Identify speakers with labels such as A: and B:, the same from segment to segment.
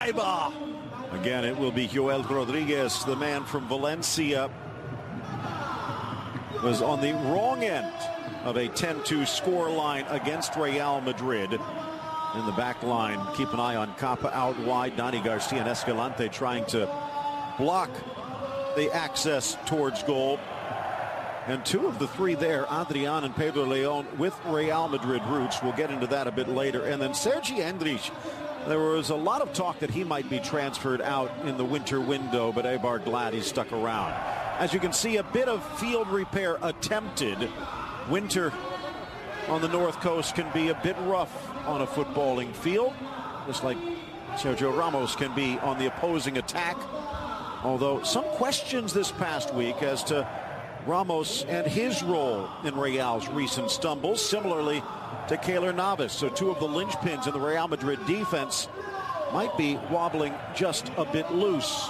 A: Eibar.
B: Again, it will be Joel Rodriguez, the man from Valencia, was on the wrong end of a 10-2 score line against Real Madrid. In the back line, keep an eye on Kappa out wide. Dani Garcia and Escalante trying to block the access towards goal. And two of the three there, Adrian and Pedro Leon, with Real Madrid roots. We'll get into that a bit later. And then Sergi Endrich. There was a lot of talk that he might be transferred out in the winter window, but Eibar glad he stuck around. As you can see, a bit of field repair attempted. Winter on the North Coast can be a bit rough on a footballing field, just like Sergio Ramos can be on the opposing attack. Although some questions this past week as to Ramos and his role in Real's recent stumbles, similarly to Keylor Navas. So two of the linchpins in the Real Madrid defense might be wobbling just a bit loose.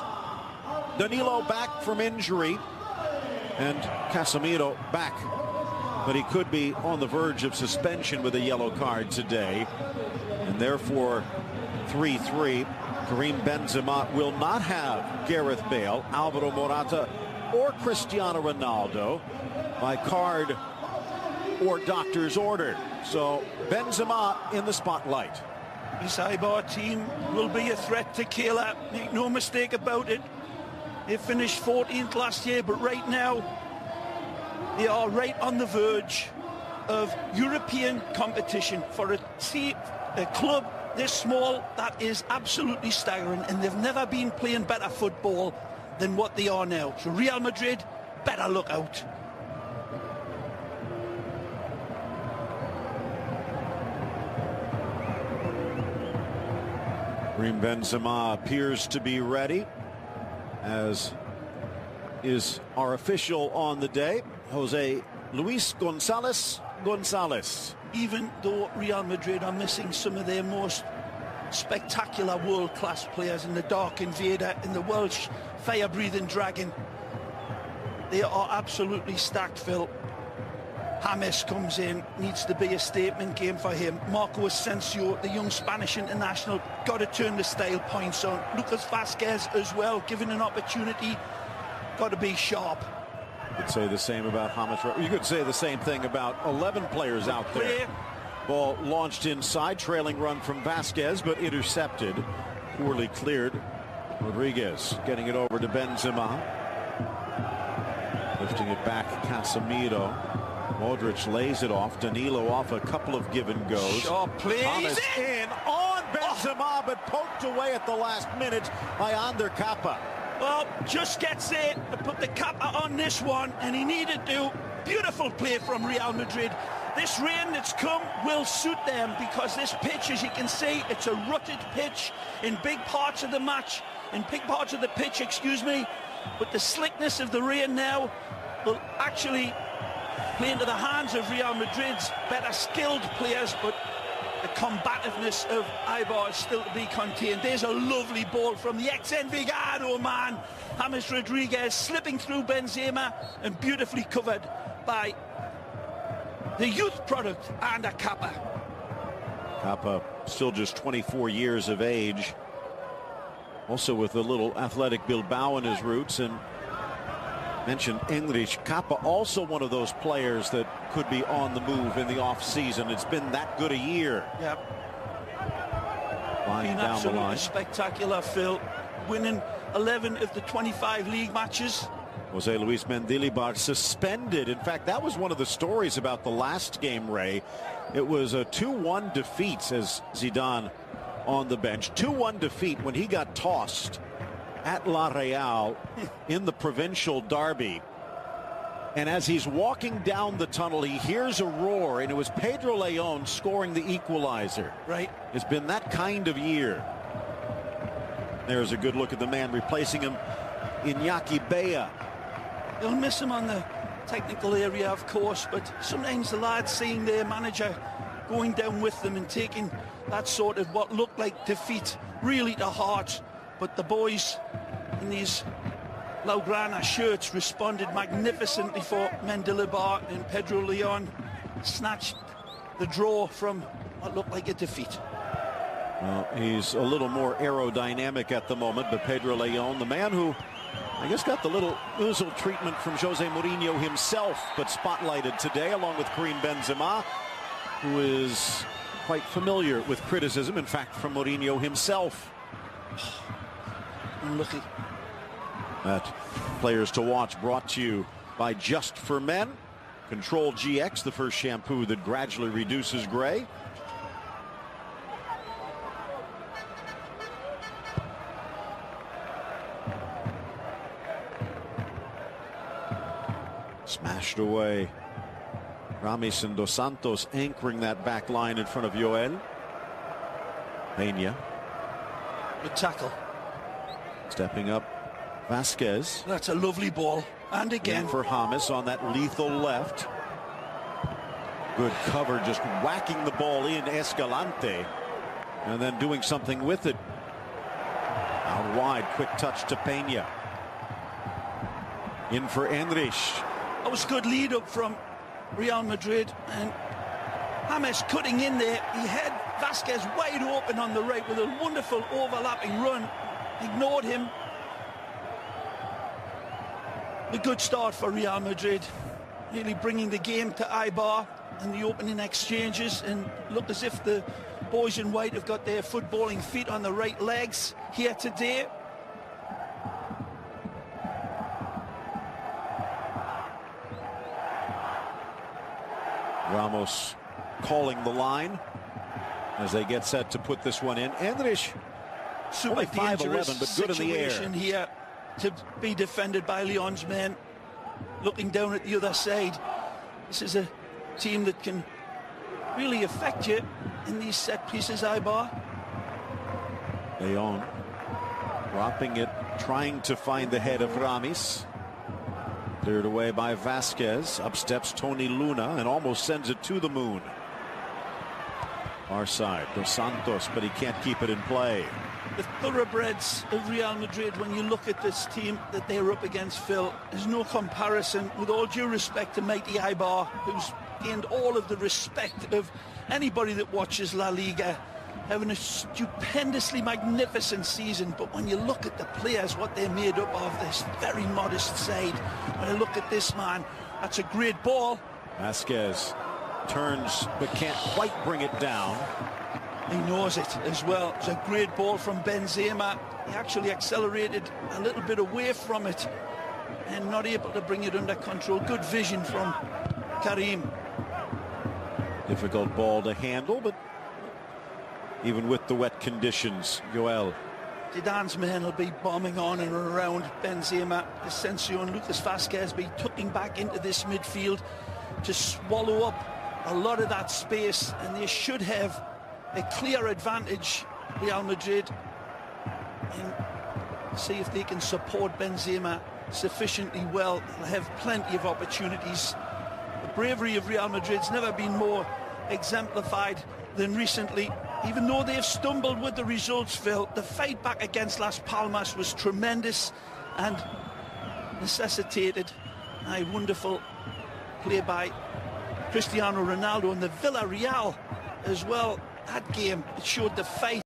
B: Danilo back from injury and Casemiro back, but he could be on the verge of suspension with a yellow card today, and therefore 3-3. Karim Benzema will not have Gareth Bale, Alvaro Morata, or Cristiano Ronaldo by card or doctor's order. So Benzema in the spotlight.
A: This Eibar team will be a threat to Keylor, make no mistake about it. They finished 14th last year, but right now they are right on the verge of European competition. For a club this small, that is absolutely staggering, and they've never been playing better football than what they are now. So Real Madrid, better look out.
B: Karim Benzema appears to be ready, as is our official on the day, Jose Luis Gonzalez.
A: Even though Real Madrid are missing some of their most spectacular world-class players in the Dark Invader, in the Welsh fire-breathing dragon, they are absolutely stacked, Phil. James comes in, needs to be a statement game for him. Marco Asensio, the young Spanish international, got to turn the style points on. Lucas Vazquez as well, given an opportunity, got to be sharp.
B: You could say the same about James. You could say the same thing about 11 players out there. Ball launched inside, trailing run from Vazquez, but intercepted, poorly cleared. Rodriguez getting it over to Benzema, lifting it back, Casemiro. Modric lays it off. Danilo off a couple of give and goes.
A: Sharp play.
B: Thomas in on Benzema, but poked away at the last minute by Ander Kappa.
A: Well, just gets it to put the Kappa on this one, and he needed to. Beautiful play from Real Madrid. This rain that's come will suit them, because this pitch, as you can see, it's a rutted pitch in big parts of the match, in big parts of the pitch, excuse me. But the slickness of the rain now will actually play into the hands of Real Madrid's better skilled players, but the combativeness of Eibar is still to be contained. There's a lovely ball from the ex-Envigado man, James Rodriguez, slipping through Benzema and beautifully covered by the youth product, Ander Kappa.
B: Kappa still just 24 years of age, also with a little Athletic Bilbao in his roots. And mentioned Enrich, Kappa also one of those players that could be on the move in the off-season. It's been that good a year.
A: Yep.
B: Been down the line.
A: Spectacular, Phil. Winning 11 of the 25 league matches.
B: Jose Luis Mendilibar suspended. In fact, that was one of the stories about the last game, Ray. It was a 2-1 defeat, as Zidane on the bench. 2-1 defeat when he got tossed at La Real in the provincial derby. And as he's walking down the tunnel, he hears a roar, and it was Pedro Leon scoring the equalizer.
A: Right.
B: It's been that kind of year. There's a good look at the man replacing him, Iñaki Bea.
A: They'll miss him on the technical area, of course, but sometimes the lads seeing their manager going down with them and taking that sort of what looked like defeat really to heart. But the boys in these Blaugrana shirts responded magnificently for Mendilibar, and Pedro Leon snatched the draw from what looked like a defeat.
B: Well, he's a little more aerodynamic at the moment, but Pedro Leon, the man who I guess got the little Özil treatment from Jose Mourinho himself, but spotlighted today along with Karim Benzema, who is quite familiar with criticism, in fact, from Mourinho himself.
A: Unlucky.
B: That Players to Watch brought to you by Just for Men. Control GX, the first shampoo that gradually reduces gray. Smashed away. Ramis and Dos Santos anchoring that back line in front of Joel. Peña.
A: Good tackle.
B: Stepping up, Vasquez.
A: That's a lovely ball. And again.
B: For James on that lethal left. Good cover, just whacking the ball in Escalante. And then doing something with it. Out wide, quick touch to Peña. In for Enrich.
A: That was good lead up from Real Madrid, and James cutting in there. He had Vasquez wide open on the right with a wonderful overlapping run. Ignored him. A good start for Real Madrid, really bringing the game to Eibar in the opening exchanges, and look as if the boys in white have got their footballing feet on the right legs here today.
B: Ramos calling the line as they get set to put this one in. Enrich,
A: super
B: 5'11", but good in the air.
A: Here to be defended by Leon's men. Looking down at the other side. This is a team that can really affect you in these set pieces, Eibar.
B: Leon dropping it, trying to find the head of Ramis. Cleared away by Vasquez. Up steps Tony Luna and almost sends it to the moon. Far side, Dos Santos, but he can't keep it in play.
A: The thoroughbreds of Real Madrid, when you look at this team that they're up against, Phil, there's no comparison. With all due respect to mighty Eibar, who's gained all of the respect of anybody that watches La Liga, having a stupendously magnificent season. But when you look at the players, what they're made up of, this very modest side. When I look at this man, that's a great ball.
B: Vasquez turns but can't quite bring it down.
A: He knows it as well. It's a great ball from Benzema. He actually accelerated a little bit away from it and not able to bring it under control. Good vision from Karim.
B: Difficult ball to handle, but even with the wet conditions, Joel.
A: Zidane's men will be bombing on and around Benzema. Asensio and Lucas Vasquez be tucking back into this midfield to swallow up a lot of that space, and they should have a clear advantage, Real Madrid, and see if they can support Benzema sufficiently well. They'll have plenty of opportunities. The bravery of Real Madrid's never been more exemplified than recently. Even though they've stumbled with the results, Phil, the fight back against Las Palmas was tremendous and necessitated a wonderful play by Cristiano Ronaldo, and the Villarreal as well. That game, it showed the fight.